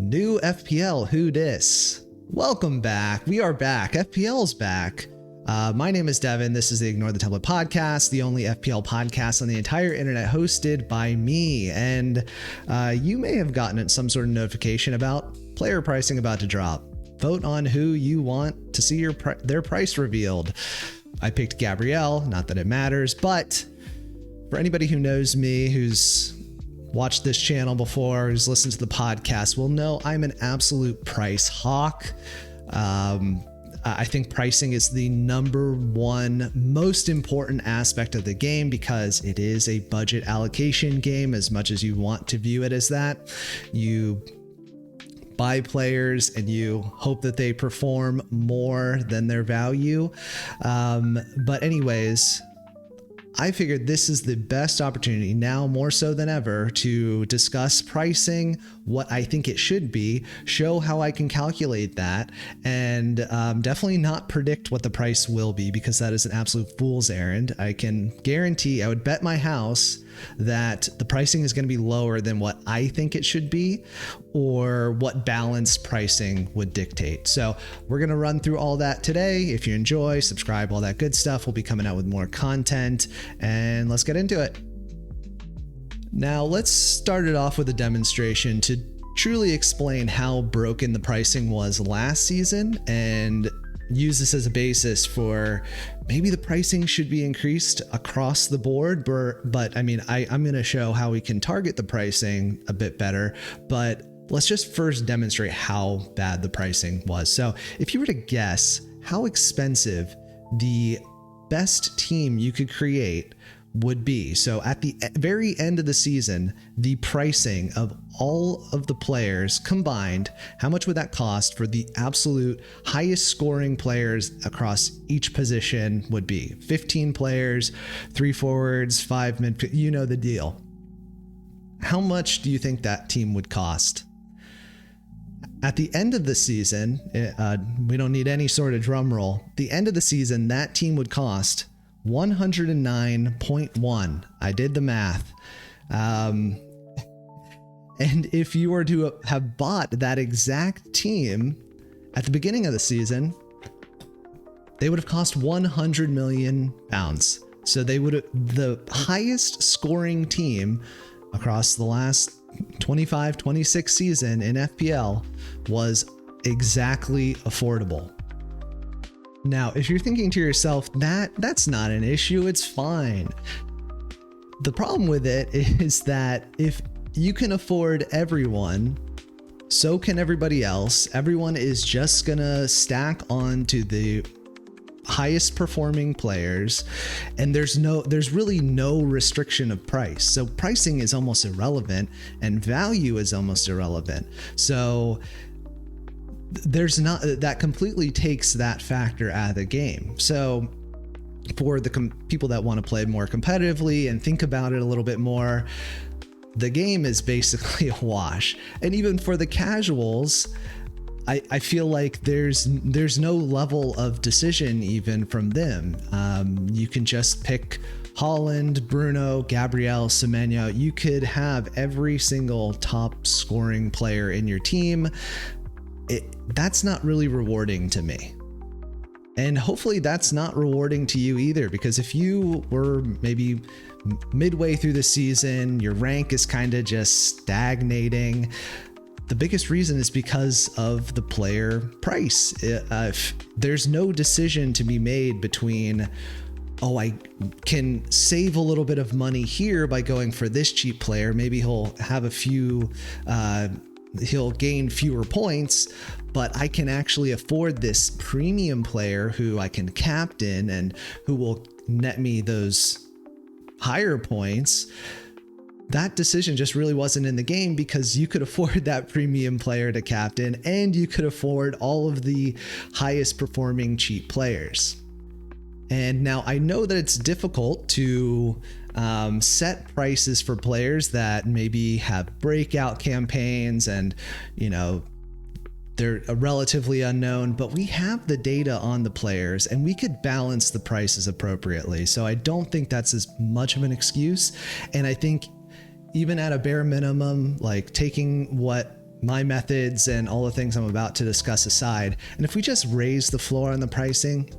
New FPL, who dis? Welcome back. We are back. FPL's back. My name is Devin. This is the Ignore the Tablet podcast, the only FPL podcast on the entire internet hosted by me. And you may have gotten some sort of notification about player pricing about to drop. Vote on who you want to see their price revealed. I picked Gabrielle, not that it matters, but for anybody who knows me, who's watched this channel before, who's listened to the podcast, will know I'm an absolute price hawk. I think pricing is the number one most important aspect of the game because it is a budget allocation game. As much as you want to view it as that, you buy players and you hope that they perform more than their value. But anyways, I figured this is the best opportunity now more so than ever to discuss pricing, what I think it should be, show how I can calculate that, and definitely not predict what the price will be because that is an absolute fool's errand. I can guarantee, I would bet my house that the pricing is going to be lower than what I think it should be or what balanced pricing would dictate. So we're going to run through all that today. If you enjoy, subscribe, all that good stuff. We'll be coming out with more content and let's get into it. Now let's start it off with a demonstration to truly explain how broken the pricing was last season and use this as a basis for maybe the pricing should be increased across the board. But I mean, I'm going to show how we can target the pricing a bit better, but let's just first demonstrate how bad the pricing was. So if you were to guess how expensive the best team you could create would be. So at the very end of the season, the pricing of all of the players combined, how much would that cost for the absolute highest scoring players across each position would be? 15 players, 3 forwards, 5 mid, you know the deal. How much do you think that team would cost? At the end of the season, we don't need any sort of drum roll. The end of the season, that team would cost 109.1. I did the math. And if you were to have bought that exact team at the beginning of the season, they would have cost 100 million pounds. So they would have, the highest scoring team across the last 25-26 season in FPL was exactly affordable. Now, if you're thinking to yourself, that's not an issue, it's fine. The problem with it is that if you can afford everyone, so can everybody else. Everyone is just gonna stack onto the highest performing players, and there's really no restriction of price. So pricing is almost irrelevant and value is almost irrelevant. So there's not, that completely takes that factor out of the game. So for the people that want to play more competitively and think about it a little bit more, the game is basically a wash. And even for the casuals, I feel like there's no level of decision even from them. You can just pick Haaland, Bruno, Gabrielle, Semenyo. You could have every single top scoring player in your team. That's not really rewarding to me. And hopefully that's not rewarding to you either, because if you were maybe midway through the season, your rank is kind of just stagnating, the biggest reason is because of the player price. If there's no decision to be made between, oh, I can save a little bit of money here by going for this cheap player. Maybe he'll have a few, he'll gain fewer points, but I can actually afford this premium player who I can captain and who will net me those higher points. That decision just really wasn't in the game because you could afford that premium player to captain and you could afford all of the highest performing cheap players. And now I know that it's difficult to set prices for players that maybe have breakout campaigns and, you know, they're relatively unknown, but we have the data on the players and we could balance the prices appropriately. So I don't think that's as much of an excuse. And I think even at a bare minimum, like taking what my methods and all the things I'm about to discuss aside, and if we just raise the floor on the pricing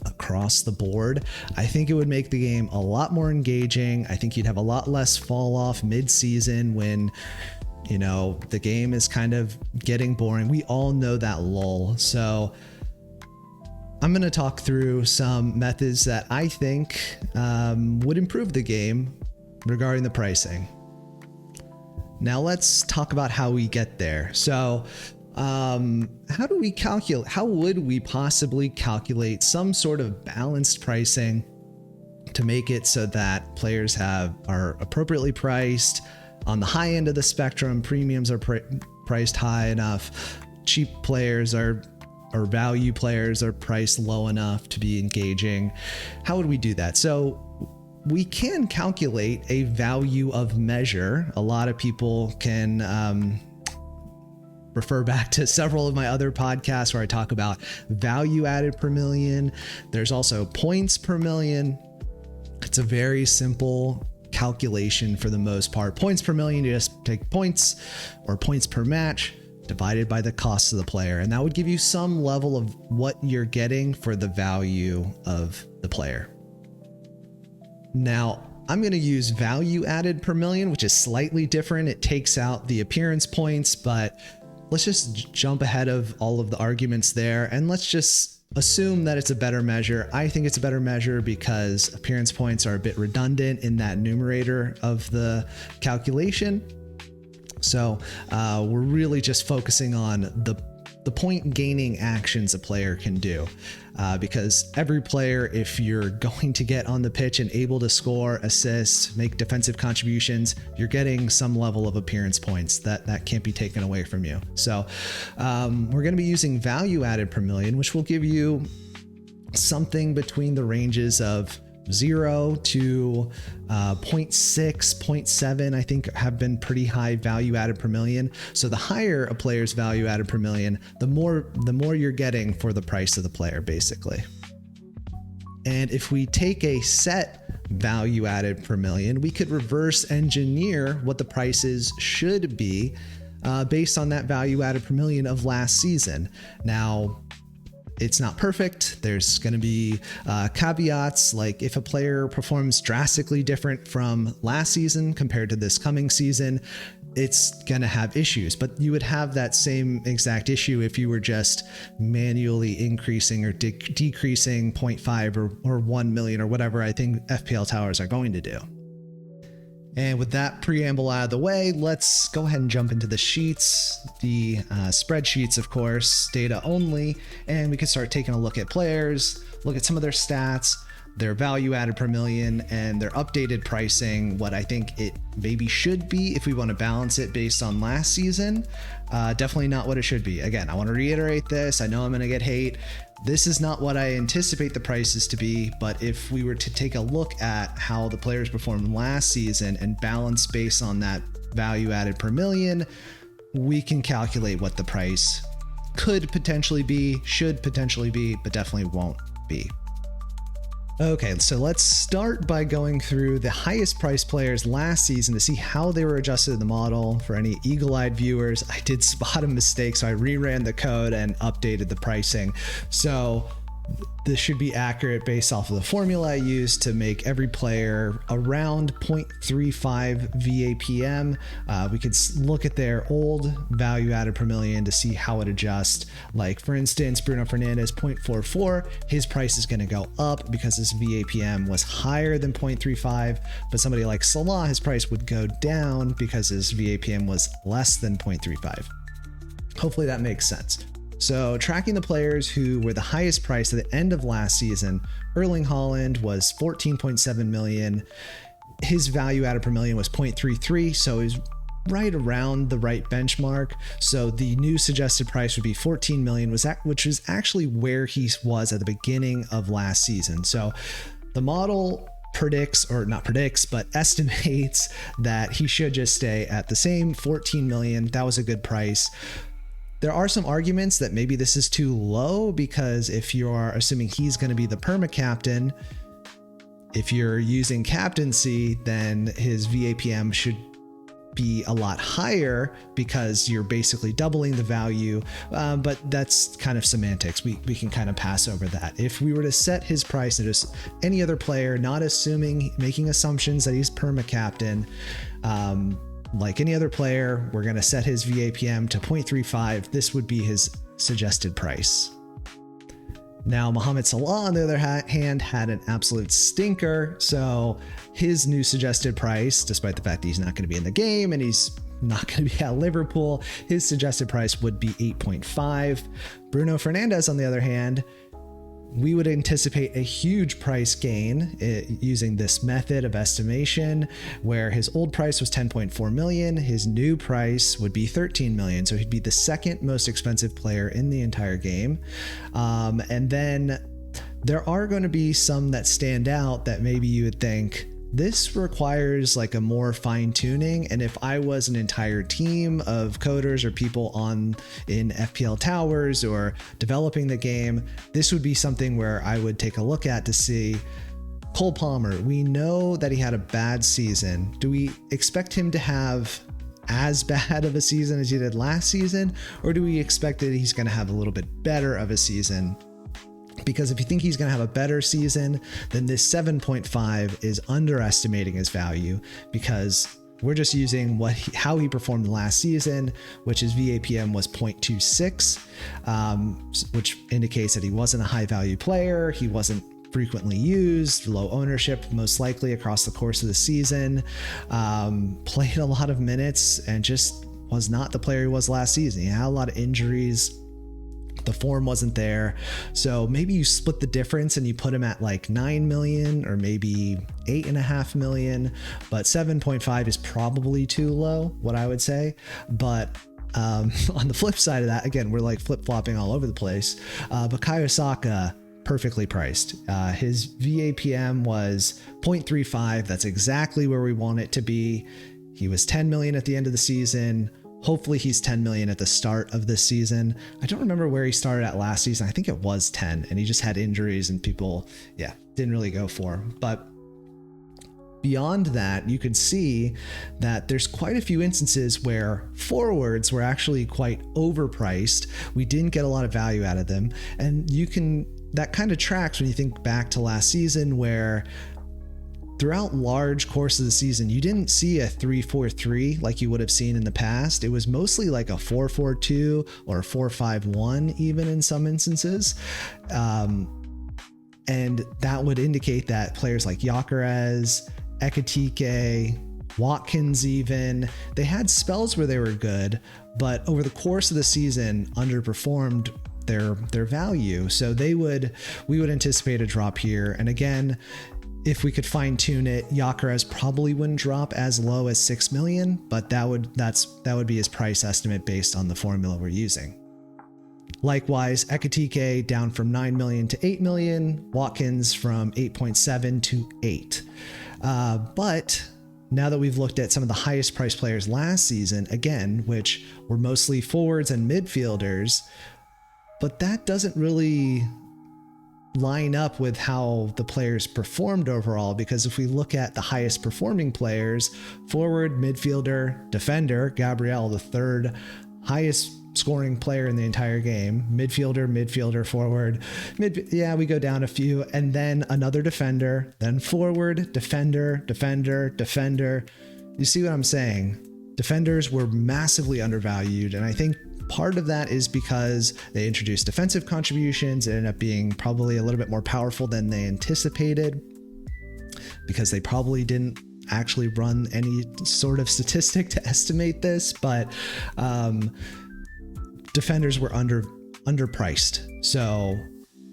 across the board, I think it would make the game a lot more engaging. I think you'd have a lot less fall off mid-season when, you know, the game is kind of getting boring. We all know that lull. So I'm going to talk through some methods that I think would improve the game regarding the pricing. Now let's talk about how we get there. So how do we calculate? How would we possibly calculate some sort of balanced pricing to make it so that players are appropriately priced on the high end of the spectrum? Premiums are priced high enough. Cheap players or value players are priced low enough to be engaging. How would we do that? So we can calculate a value of measure. A lot of people can refer back to several of my other podcasts where I talk about value added per million. There's also points per million. It's a very simple calculation for the most part. Points per million, you just take points or points per match divided by the cost of the player. And that would give you some level of what you're getting for the value of the player. Now, I'm going to use value added per million, which is slightly different. It takes out the appearance points, but let's just jump ahead of all of the arguments there. And let's just assume that it's a better measure. I think it's a better measure because appearance points are a bit redundant in that numerator of the calculation. So we're really just focusing on the point gaining actions a player can do, because every player, if you're going to get on the pitch and able to score, assist, make defensive contributions, you're getting some level of appearance points that can't be taken away from you. So we're going to be using value added per million, which will give you something between the ranges of 0 to 0.6, 0.7, I think have been pretty high value added per million. So the higher a player's value added per million, the more you're getting for the price of the player, basically. And if we take a set value added per million, we could reverse engineer what the prices should be based on that value added per million of last season. Now, it's not perfect. There's going to be caveats, like if a player performs drastically different from last season compared to this coming season, it's going to have issues. But you would have that same exact issue if you were just manually increasing or decreasing 0.5 or 1 million or whatever I think FPL towers are going to do. And with that preamble out of the way, let's go ahead and jump into the sheets, the spreadsheets, of course, data only, and we can start taking a look at players, look at some of their stats, their value added per million, and their updated pricing, what I think it maybe should be if we want to balance it based on last season. Definitely not what it should be. Again, I want to reiterate this. I know I'm going to get hate. This is not what I anticipate the prices to be, but if we were to take a look at how the players performed last season and balance based on that value added per million, we can calculate what the price could potentially be, should potentially be, but definitely won't be. Okay, so let's start by going through the highest priced players last season to see how they were adjusted in the model. For any eagle-eyed viewers, I did spot a mistake, so I reran the code and updated the pricing. So this should be accurate based off of the formula I used to make every player around 0.35 VAPM. We could look at their old value added per million to see how it adjusts. Like for instance, Bruno Fernandes 0.44, his price is going to go up because his VAPM was higher than 0.35, but somebody like Salah, his price would go down because his VAPM was less than 0.35. Hopefully that makes sense. So tracking the players who were the highest price at the end of last season, Erling Haaland was 14.7 million. His value added per million was 0.33, so he's right around the right benchmark. So the new suggested price would be 14 million, which was actually where he was at the beginning of last season. So the model estimates that he should just stay at the same 14 million. That was a good price. There are some arguments that maybe this is too low, because if you are assuming he's going to be the perma captain, if you're using captaincy, then his VAPM should be a lot higher because you're basically doubling the value, but that's kind of semantics. We can kind of pass over that. If we were to set his price as any other player, not making assumptions that he's perma captain, like any other player, we're going to set his VAPM to 0.35. This would be his suggested price. Now, Mohamed Salah, on the other hand, had an absolute stinker. So his new suggested price, despite the fact that he's not going to be in the game and he's not going to be at Liverpool, his suggested price would be 8.5. Bruno Fernandes, on the other hand, we would anticipate a huge price gain using this method of estimation, where his old price was 10.4 million. His new price would be 13 million. So he'd be the second most expensive player in the entire game. And then there are going to be some that stand out that maybe you would think, this requires like a more fine tuning. And if I was an entire team of coders or people in FPL Towers or developing the game, this would be something where I would take a look at to see Cole Palmer. We know that he had a bad season. Do we expect him to have as bad of a season as he did last season? Or do we expect that he's going to have a little bit better of a season? Because if you think he's going to have a better season, then this 7.5 is underestimating his value, because we're just using how he performed last season, which his VAPM was 0.26, which indicates that he wasn't a high value player. He wasn't frequently used, low ownership, most likely across the course of the season, played a lot of minutes and just was not the player he was last season. He had a lot of injuries. The form wasn't there. So maybe you split the difference and you put him at like 9 million or maybe 8.5 million, but 7.5 is probably too low, what I would say. But on the flip side of that, again, we're like flip-flopping all over the place. Bukayo Saka, perfectly priced. His VAPM was 0.35. That's exactly where we want it to be. He was 10 million at the end of the season. Hopefully he's 10 million at the start of this season. I don't remember where he started at last season. I think it was 10, and he just had injuries and people, didn't really go for him. But beyond that, you could see that there's quite a few instances where forwards were actually quite overpriced. We didn't get a lot of value out of them. And that kind of tracks when you think back to last season, where throughout large courses of the season, you didn't see a 3-4-3 like you would have seen in the past. It was mostly like a 4-4-2 or a 4-5-1 even in some instances. And that would indicate that players like Gyökeres, Ekitike, Watkins even, they had spells where they were good, but over the course of the season underperformed their value. So we would anticipate a drop here. And again, if we could fine tune it, Gyökeres probably wouldn't drop as low as 6 million, but that would be his price estimate based on the formula we're using. Likewise, Ekitike down from 9 million to 8 million, Watkins from 8.7 to 8. But now that we've looked at some of the highest priced players last season, again, which were mostly forwards and midfielders, but that doesn't really line up with how the players performed overall, because if we look at the highest performing players, forward, midfielder, defender, Gabriel, the third highest scoring player in the entire game, midfielder, forward, we go down a few, and then another defender, then forward, defender. You see what I'm saying? Defenders were massively undervalued, and I think part of that is because they introduced defensive contributions. It ended up being probably a little bit more powerful than they anticipated, because they probably didn't actually run any sort of statistic to estimate this, but defenders were underpriced. So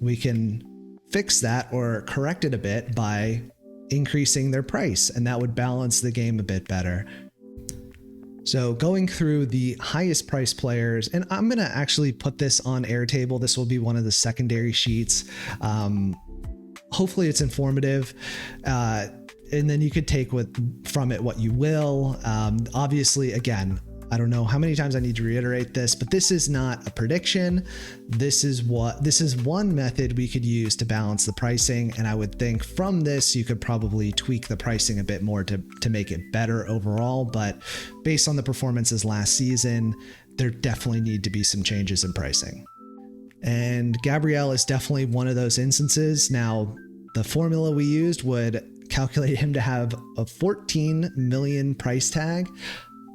we can fix that or correct it a bit by increasing their price, and that would balance the game a bit better. So going through the highest priced players, and I'm going to actually put this on Airtable. This will be one of the secondary sheets. Hopefully it's informative. And then you could take from it what you will. Obviously, again, I don't know how many times I need to reiterate this, but this is not a prediction. This is one method we could use to balance the pricing. And I would think from this, you could probably tweak the pricing a bit more to make it better overall. But based on the performances last season, there definitely need to be some changes in pricing. And Gabriel is definitely one of those instances. Now, the formula we used would calculate him to have a 14 million price tag.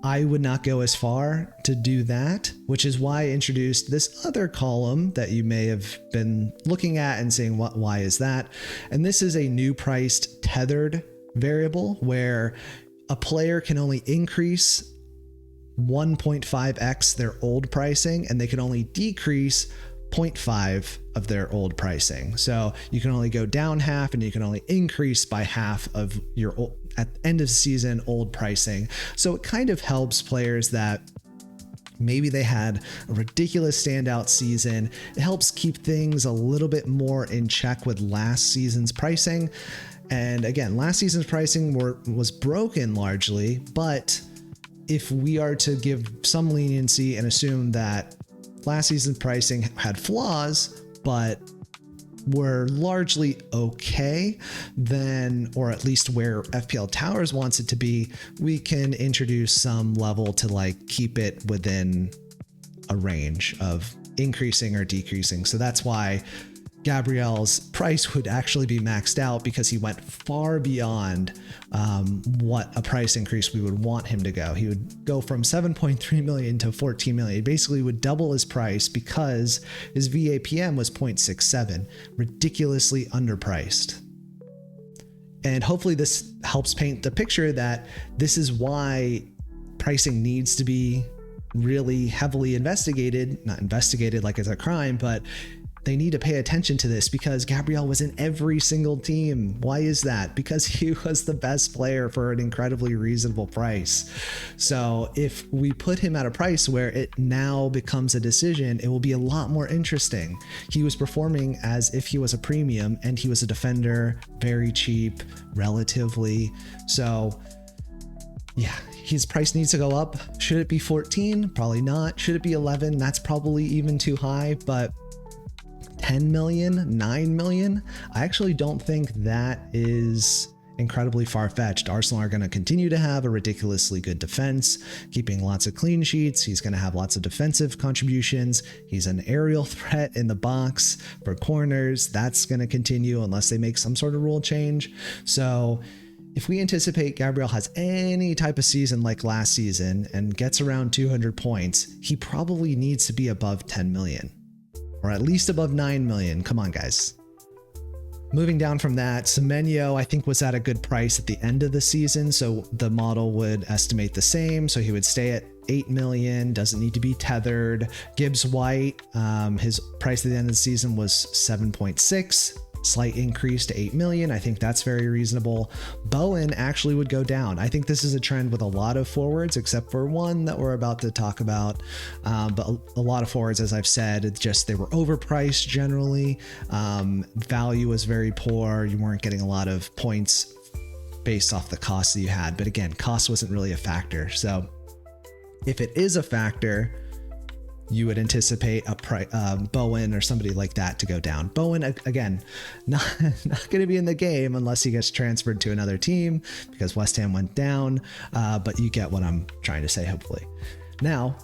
I would not go as far to do that, which is why I introduced this other column that you may have been looking at and saying, why is that? And this is a new priced tethered variable where a player can only increase 1.5x their old pricing, and they can only decrease 0.5 of their old pricing. So you can only go down half and you can only increase by half of your at the end of season old pricing. So it kind of helps players that maybe they had a ridiculous standout season. It helps keep things a little bit more in check with last season's pricing. And again, last season's pricing was broken largely, but if we are to give some leniency and assume that last season's pricing had flaws, but were largely okay, then, or at least where FPL Towers wants it to be, we can introduce some level to like keep it within a range of increasing or decreasing. So that's why Gabriel's price would actually be maxed out, because he went far beyond what a price increase we would want him to go. He would go from 7.3 million to 14 million. He basically would double his price because his VAPM was 0.67, ridiculously underpriced. And hopefully this helps paint the picture that this is why pricing needs to be really heavily investigated, not investigated like it's a crime, but they need to pay attention to this, because Gabriel was in every single team. Why is that? Because he was the best player for an incredibly reasonable price. So if we put him at a price where it now becomes a decision, it will be a lot more interesting. He was performing as if he was a premium, and he was a defender, very cheap, relatively. So yeah, his price needs to go up. Should it be 14? Probably not. Should it be 11? That's probably even too high, but 10 million, 9 million, I actually don't think that is incredibly far-fetched. Arsenal are going to continue to have a ridiculously good defense, keeping lots of clean sheets. He's going to have lots of defensive contributions. He's an aerial threat in the box for corners. That's going to continue unless they make some sort of rule change. So if we anticipate Gabriel has any type of season like last season and gets around 200 points, he probably needs to be above 10 million. Or at least above 9 million. Come on, guys. Moving down from that, Semenyo, I think, was at a good price at the end of the season, so the model would estimate the same. So he would stay at 8 million, doesn't need to be tethered. Gibbs White, his price at the end of the season was 7.6. Slight increase to 8 million. I think that's very reasonable. Bowen actually would go down. I think this is a trend with a lot of forwards, except for one that we're about to talk about. But a lot of forwards, as I've said, it's just they were overpriced generally. Value was very poor. You weren't getting a lot of points based off the cost that you had. But again, cost wasn't really a factor. So if it is a factor, you would anticipate a Bowen or somebody like that to go down. Bowen, again, not going to be in the game unless he gets transferred to another team, because West Ham went down. But you get what I'm trying to say, hopefully. Now,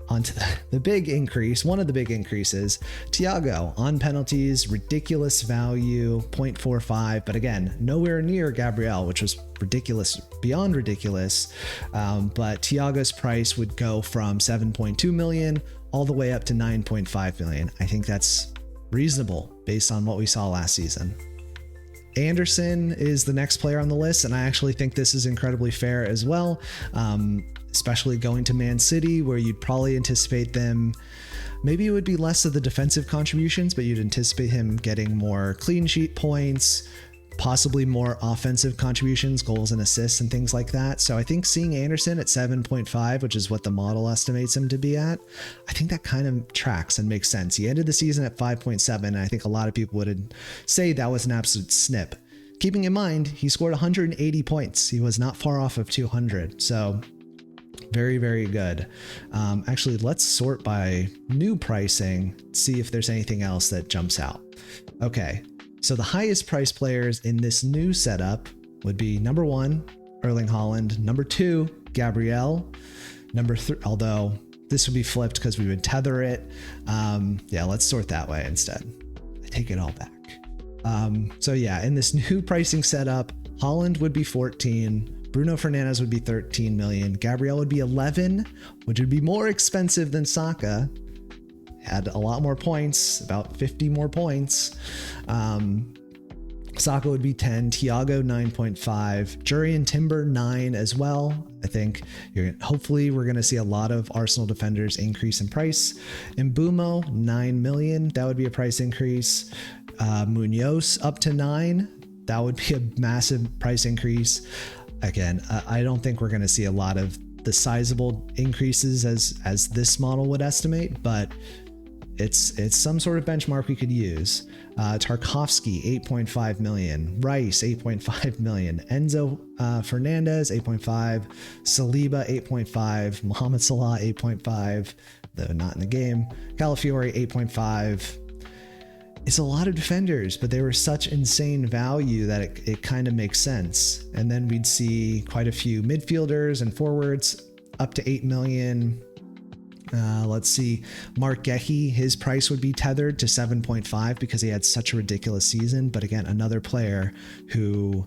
onto the big increase, one of the big increases, Thiago on penalties, ridiculous value, 0.45, but again, nowhere near Gabriel, which was ridiculous, beyond ridiculous. But Thiago's price would go from 7.2 million all the way up to 9.5 million. I think that's reasonable based on what we saw last season. Anderson is the next player on the list, and I actually think this is incredibly fair as well, especially going to Man City, where you'd probably anticipate them, maybe it would be less of the defensive contributions, but you'd anticipate him getting more clean sheet points, possibly more offensive contributions, goals and assists and things like that. So I think seeing Anderson at 7.5, which is what the model estimates him to be at, I think that kind of tracks and makes sense. He ended the season at 5.7, and I think a lot of people would say that was an absolute snip. Keeping in mind, he scored 180 points. He was not far off of 200. So Very, very good. Actually, let's sort by new pricing, see if there's anything else that jumps out. Okay, so the highest price players in this new setup would be number 1, Erling Haaland, number 2, Gabriel, number 3, although this would be flipped because we would tether it. Yeah, let's sort that way instead. I take it all back. So yeah, in this new pricing setup, Haaland would be 14, Bruno Fernandes would be 13 million, Gabriel would be 11, which would be more expensive than Saka. Had a lot more points, about 50 more points. Saka would be 10, Thiago 9.5, Jurriën Timber 9 as well. I think hopefully we're going to see a lot of Arsenal defenders increase in price. Mbumo 9 million, that would be a price increase. Munoz up to 9, that would be a massive price increase. Again, I don't think we're going to see a lot of the sizable increases as this model would estimate, but it's some sort of benchmark we could use. Tarkovsky 8.5 million, Rice 8.5 million, Enzo Fernandez 8.5, Saliba 8.5, Mohamed Salah 8.5, though not in the game, Calafiori 8.5. It's a lot of defenders, but they were such insane value that it kind of makes sense. And then we'd see quite a few midfielders and forwards up to 8 million. Let's see, Mark Gehi, his price would be tethered to 7.5 because he had such a ridiculous season. But again, another player who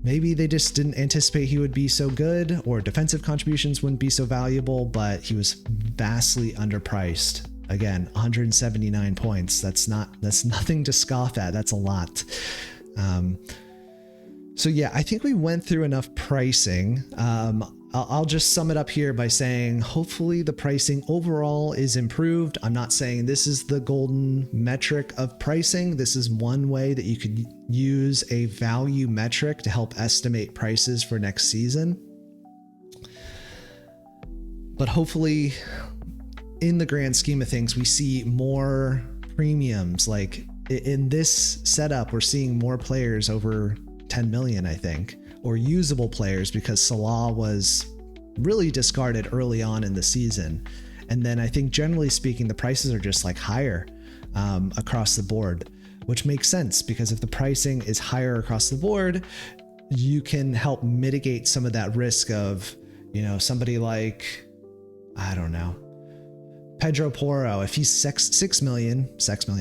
maybe they just didn't anticipate he would be so good, or defensive contributions wouldn't be so valuable, but he was vastly underpriced. Again, 179 points. That's nothing to scoff at. That's a lot. So yeah, I think we went through enough pricing. I'll just sum it up here by saying hopefully the pricing overall is improved. I'm not saying this is the golden metric of pricing. This is one way that you could use a value metric to help estimate prices for next season. But hopefully, in the grand scheme of things, we see more premiums. Like in this setup, we're seeing more players over 10 million, I think, or usable players, because Salah was really discarded early on in the season. And then I think generally speaking, the prices are just like higher across the board, which makes sense because if the pricing is higher across the board, you can help mitigate some of that risk of, somebody like, I don't know, Pedro Porro. If he's 6 million instead of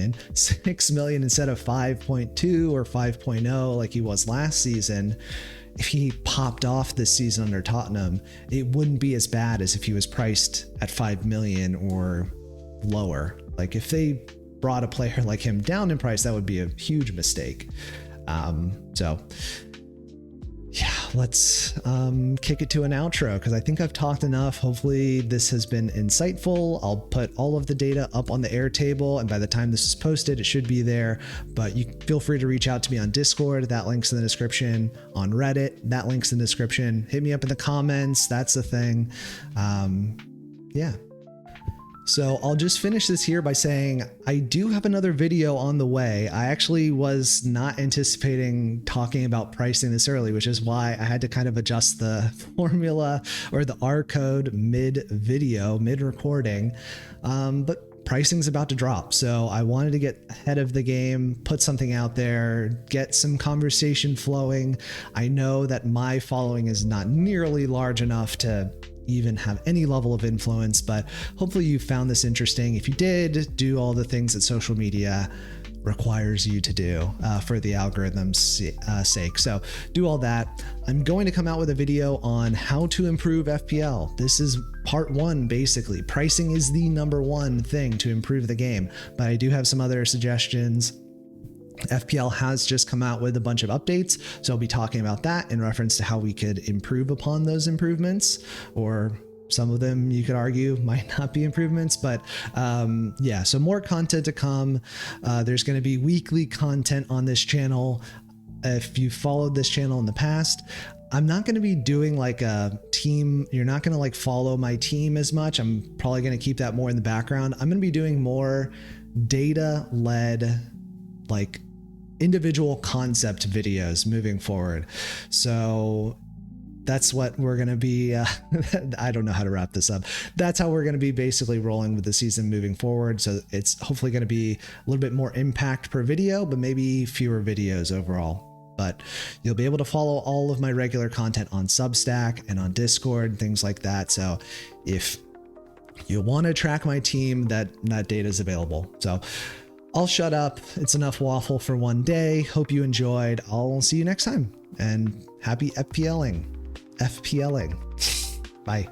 5.2 or 5.0 like he was last season, if he popped off this season under Tottenham, it wouldn't be as bad as if he was priced at 5 million or lower. Like if they brought a player like him down in price, that would be a huge mistake. So yeah, let's kick it to an outro because I think I've talked enough. Hopefully this has been insightful. I'll put all of the data up on the Airtable, and by the time this is posted, it should be there. But you feel free to reach out to me on Discord. That link's in the description. On Reddit, that link's in the description. Hit me up in the comments. That's the thing. Yeah. So I'll just finish this here by saying I do have another video on the way. I actually was not anticipating talking about pricing this early, which is why I had to kind of adjust the formula or the R code mid-video, mid-recording. But pricing's about to drop, so I wanted to get ahead of the game, put something out there, get some conversation flowing. I know that my following is not nearly large enough to even have any level of influence, but hopefully you found this interesting. If you did, do all the things that social media requires you to do for the algorithm's sake. So do all that. I'm going to come out with a video on how to improve FPL. This is part 1, basically. Pricing is the number 1 thing to improve the game, but I do have some other suggestions. FPL has just come out with a bunch of updates, so I'll be talking about that in reference to how we could improve upon those improvements, or some of them you could argue might not be improvements, but yeah, so more content to come. There's going to be weekly content on this channel. If you followed this channel in the past, I'm not going to be doing like a team. You're not going to like follow my team as much. I'm probably going to keep that more in the background. I'm going to be doing more data-led, like individual concept videos moving forward. So that's what we're going to be. I don't know how to wrap this up. That's how we're going to be basically rolling with the season moving forward. So it's hopefully going to be a little bit more impact per video, but maybe fewer videos overall. But you'll be able to follow all of my regular content on Substack and on Discord, things like that. So if you want to track my team, that data is available. So I'll shut up. It's enough waffle for one day. Hope you enjoyed. I'll see you next time, and happy FPLing. Bye.